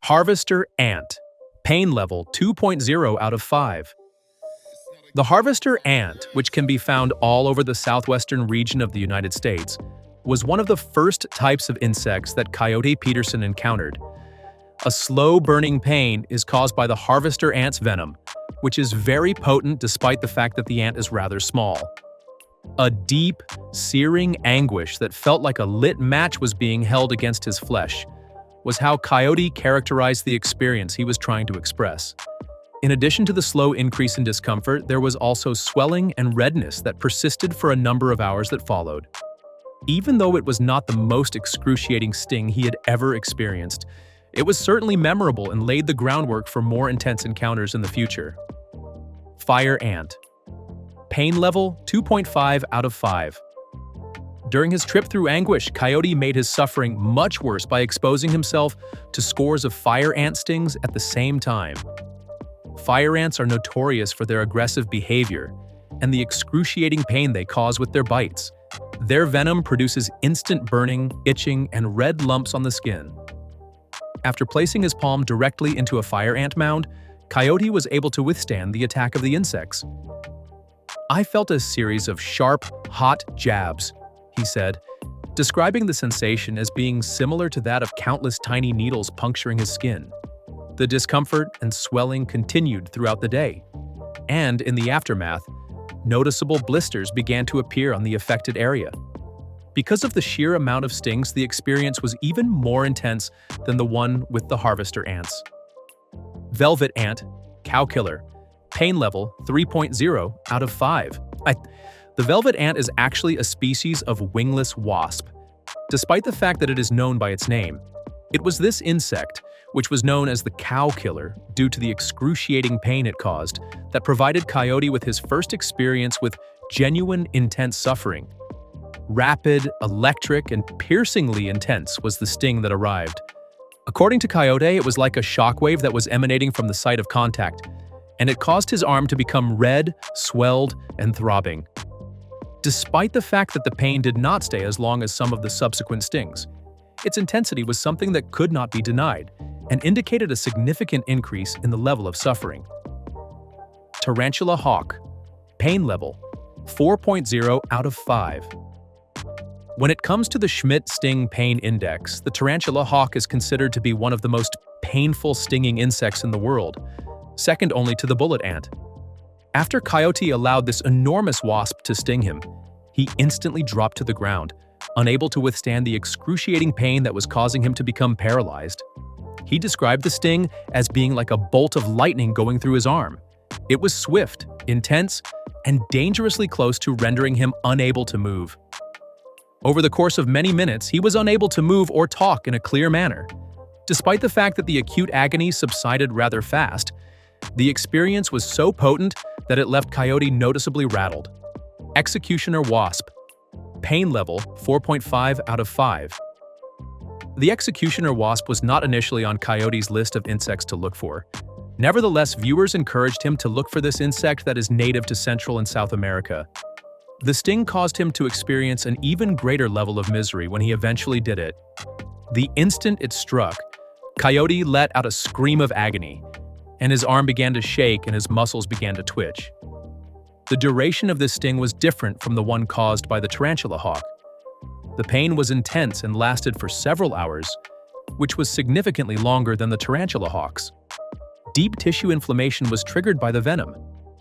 Harvester ant. Pain level 2.0 out of 5. The harvester ant, which can be found all over the southwestern region of the United States, was one of the first types of insects that Coyote Peterson encountered. A slow-burning pain is caused by the harvester ant's venom, which is very potent despite the fact that the ant is rather small. A deep, searing anguish that felt like a lit match was being held against his flesh was how Coyote characterized the experience he was trying to express. In addition to the slow increase in discomfort, there was also swelling and redness that persisted for a number of hours that followed. Even though it was not the most excruciating sting he had ever experienced, it was certainly memorable and laid the groundwork for more intense encounters in the future. Fire ant. Pain level 2.5 out of 5. During his trip through anguish, Coyote made his suffering much worse by exposing himself to scores of fire ant stings at the same time. Fire ants are notorious for their aggressive behavior and the excruciating pain they cause with their bites. Their venom produces instant burning, itching, and red lumps on the skin. After placing his palm directly into a fire ant mound, Coyote was able to withstand the attack of the insects. "I felt a series of sharp, hot jabs," he said, describing the sensation as being similar to that of countless tiny needles puncturing his skin. The discomfort and swelling continued throughout the day, and in the aftermath, noticeable blisters began to appear on the affected area. Because of the sheer amount of stings, the experience was even more intense than the one with the harvester ants. Velvet ant, cow killer. Pain level 3.0 out of 5. The velvet ant is actually a species of wingless wasp. Despite the fact that it is known by its name, it was this insect, which was known as the cow killer due to the excruciating pain it caused, that provided Coyote with his first experience with genuine intense suffering. Rapid, electric, and piercingly intense was the sting that arrived. According to Coyote, it was like a shockwave that was emanating from the site of contact, and it caused his arm to become red, swelled, and throbbing. Despite the fact that the pain did not stay as long as some of the subsequent stings, its intensity was something that could not be denied and indicated a significant increase in the level of suffering. Tarantula hawk. Pain level 4.0 out of 5. When it comes to the Schmidt Sting Pain Index, the tarantula hawk is considered to be one of the most painful stinging insects in the world, second only to the bullet ant. After Coyote allowed this enormous wasp to sting him, he instantly dropped to the ground, unable to withstand the excruciating pain that was causing him to become paralyzed. He described the sting as being like a bolt of lightning going through his arm. It was swift, intense, and dangerously close to rendering him unable to move. Over the course of many minutes, he was unable to move or talk in a clear manner. Despite the fact that the acute agony subsided rather fast, the experience was so potent that it left Coyote noticeably rattled. Executioner wasp. Pain level 4.5 out of 5. The executioner wasp was not initially on Coyote's list of insects to look for. Nevertheless, viewers encouraged him to look for this insect that is native to Central and South America. The sting caused him to experience an even greater level of misery when he eventually did it. The instant it struck, Coyote let out a scream of agony, and his arm began to shake and his muscles began to twitch. The duration of this sting was different from the one caused by the tarantula hawk. The pain was intense and lasted for several hours, which was significantly longer than the tarantula hawk's. Deep tissue inflammation was triggered by the venom,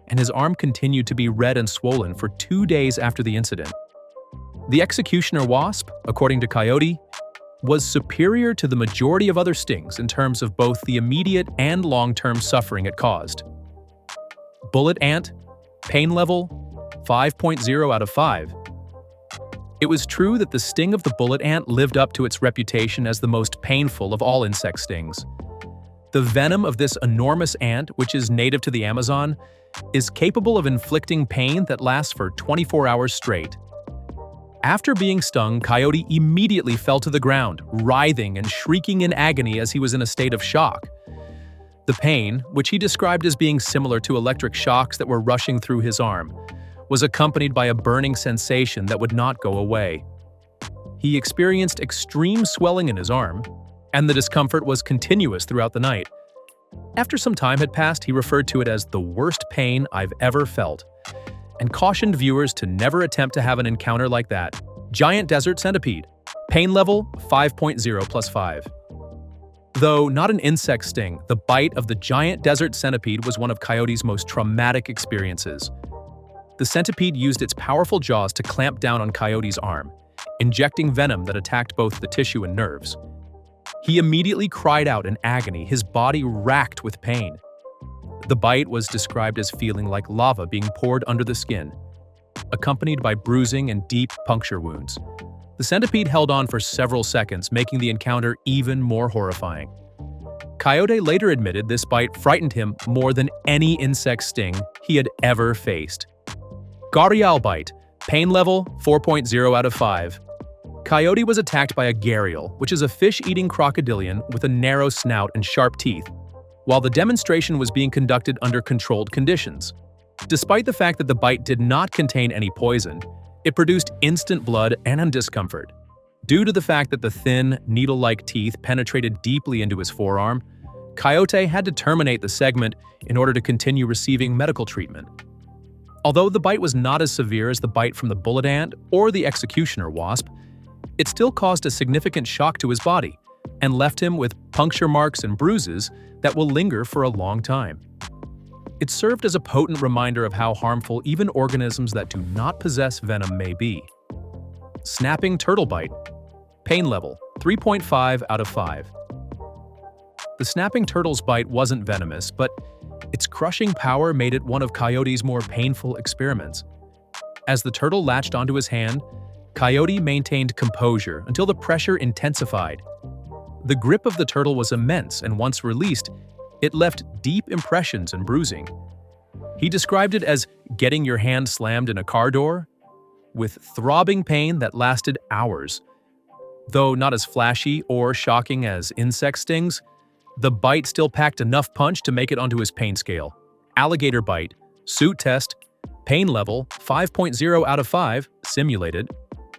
and his arm continued to be red and swollen for 2 days after the incident. The executioner wasp, according to Coyote, was superior to the majority of other stings in terms of both the immediate and long-term suffering it caused. Bullet ant. Pain level 5.0 out of 5. It was true that the sting of the bullet ant lived up to its reputation as the most painful of all insect stings. The venom of this enormous ant, which is native to the Amazon, is capable of inflicting pain that lasts for 24 hours straight. After being stung, Coyote immediately fell to the ground, writhing and shrieking in agony as he was in a state of shock. The pain, which he described as being similar to electric shocks that were rushing through his arm, was accompanied by a burning sensation that would not go away. He experienced extreme swelling in his arm, and the discomfort was continuous throughout the night. After some time had passed, he referred to it as the worst pain I've ever felt, and cautioned viewers to never attempt to have an encounter like that. Giant desert centipede. Pain level 5.0 plus 5. Though not an insect sting, the bite of the giant desert centipede was one of Coyote's most traumatic experiences. The centipede used its powerful jaws to clamp down on Coyote's arm, injecting venom that attacked both the tissue and nerves. He immediately cried out in agony, his body racked with pain. The bite was described as feeling like lava being poured under the skin, accompanied by bruising and deep puncture wounds. The centipede held on for several seconds, making the encounter even more horrifying. Coyote later admitted this bite frightened him more than any insect sting he had ever faced. Gharial bite. Pain level 4.0 out of 5. Coyote was attacked by a gharial, which is a fish-eating crocodilian with a narrow snout and sharp teeth, while the demonstration was being conducted under controlled conditions. Despite the fact that the bite did not contain any poison, it produced instant blood and discomfort. Due to the fact that the thin, needle-like teeth penetrated deeply into his forearm, Coyote had to terminate the segment in order to continue receiving medical treatment. Although the bite was not as severe as the bite from the bullet ant or the executioner wasp, it still caused a significant shock to his body and left him with puncture marks and bruises that will linger for a long time. It served as a potent reminder of how harmful even organisms that do not possess venom may be. Snapping turtle bite. Pain level 3.5 out of 5. The snapping turtle's bite wasn't venomous, but its crushing power made it one of Coyote's more painful experiments. As the turtle latched onto his hand, Coyote maintained composure until the pressure intensified. The grip of the turtle was immense, and once released, it left deep impressions and bruising. He described it as getting your hand slammed in a car door, with throbbing pain that lasted hours. Though not as flashy or shocking as insect stings, the bite still packed enough punch to make it onto his pain scale. Alligator bite. Suit test. Pain level 5.0 out of 5, simulated.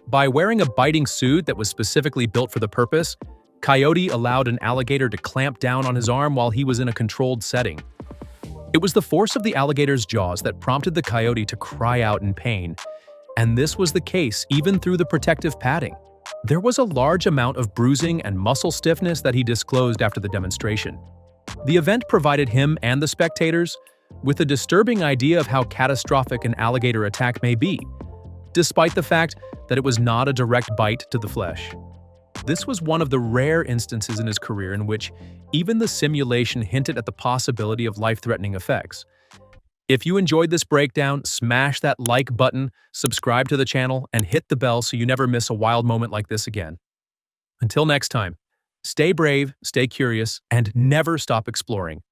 By wearing a biting suit that was specifically built for the purpose, Coyote allowed an alligator to clamp down on his arm while he was in a controlled setting. It was the force of the alligator's jaws that prompted the coyote to cry out in pain, and this was the case even through the protective padding. There was a large amount of bruising and muscle stiffness that he disclosed after the demonstration. The event provided him and the spectators with a disturbing idea of how catastrophic an alligator attack may be, despite the fact that it was not a direct bite to the flesh. This was one of the rare instances in his career in which even the simulation hinted at the possibility of life-threatening effects. If you enjoyed this breakdown, smash that like button, subscribe to the channel, and hit the bell so you never miss a wild moment like this again. Until next time, stay brave, stay curious, and never stop exploring.